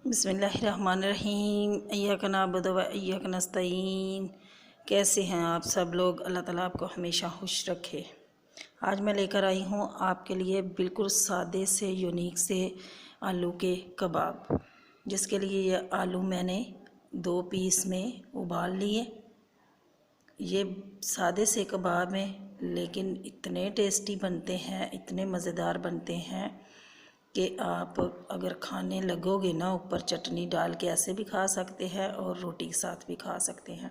बिस्मिल्लाहिर्रहमानिर्रहीम। इय्याक नअबुदु व इय्याक नस्तईन। कैसे हैं आप सब लोग? अल्लाह ताला आपको हमेशा खुश रखे। आज मैं लेकर आई हूँ आपके लिए बिल्कुल सादे से यूनिक से आलू के कबाब, जिसके लिए ये आलू मैंने 2 पीस में उबाल लिए। ये सादे से कबाब हैं लेकिन इतने टेस्टी बनते हैं, इतने मज़ेदार बनते हैं कि आप अगर खाने लगोगे ना, ऊपर चटनी डाल के ऐसे भी खा सकते हैं और रोटी के साथ भी खा सकते हैं।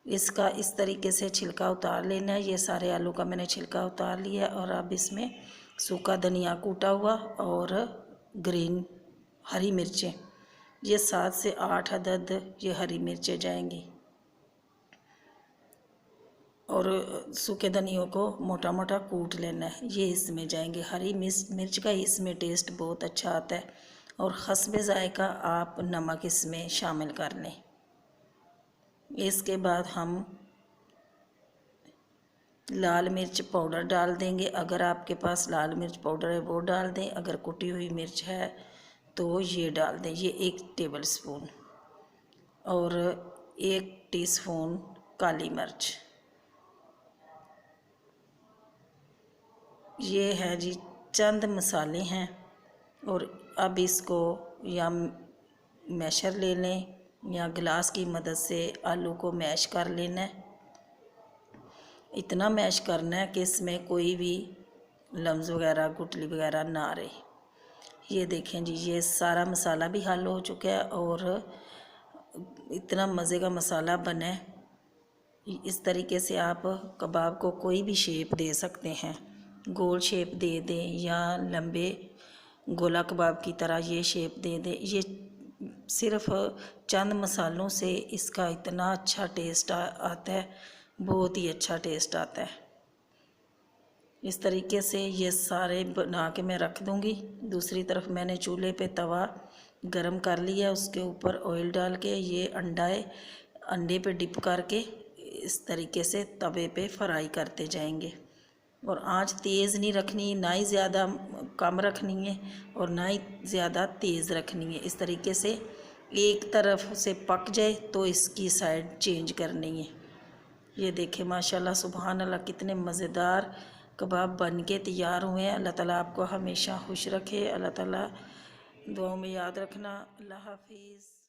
इसका इस तरीके से छिलका उतार लेना है। ये सारे आलू का मैंने छिलका उतार लिया और अब इसमें सूखा धनिया कूटा हुआ और ग्रीन हरी मिर्चें, ये 7 से 8 अदद ये हरी मिर्चें जाएंगी और सूखे धनियों को मोटा मोटा कूट लेना है। ये इसमें जाएंगे। हरी मिर्च का इसमें टेस्ट बहुत अच्छा आता है और हस्बे ज़ायका आप नमक इसमें शामिल कर लें। इसके बाद हम लाल मिर्च पाउडर डाल देंगे। अगर आपके पास लाल मिर्च पाउडर है वो डाल दें, अगर कुटी हुई मिर्च है तो ये डाल दें। ये 1 टेबल स्पून और 1 टीस्पून काली मिर्च। ये है जी चंद मसाले हैं। और अब इसको या मैशर ले लें या गिलास की मदद से आलू को मैश कर लेना है। इतना मैश करना है कि इसमें कोई भी लम्स वगैरह गुठली वगैरह ना रहे। ये देखें जी, ये सारा मसाला भी हल हो चुका है और इतना मज़े का मसाला बना है। इस तरीके से आप कबाब को कोई भी शेप दे सकते हैं। गोल शेप दे दें या लंबे गोला कबाब की तरह ये शेप दे दें। ये सिर्फ चंद मसालों से इसका इतना अच्छा टेस्ट आता है, बहुत ही अच्छा टेस्ट आता है। इस तरीके से ये सारे बना के मैं रख दूँगी। दूसरी तरफ मैंने चूल्हे पे तवा गरम कर लिया, उसके ऊपर ऑयल डाल के ये अंडे पे डिप करके इस तरीके से तवे पे फ्राई करते जाएंगे। और आंच तेज़ नहीं रखनी, ना ही ज़्यादा कम रखनी है और ना ही ज़्यादा तेज़ रखनी है। इस तरीके से एक तरफ से पक जाए तो इसकी साइड चेंज करनी है। ये देखें माशाल्लाह सुभान अल्लाह, कितने मज़ेदार कबाब बन के तैयार हुए हैं। अल्लाह ताला आपको हमेशा खुश रखे। अल्लाह ताला दुआओं में याद रखना। अल्लाह हाफिज़।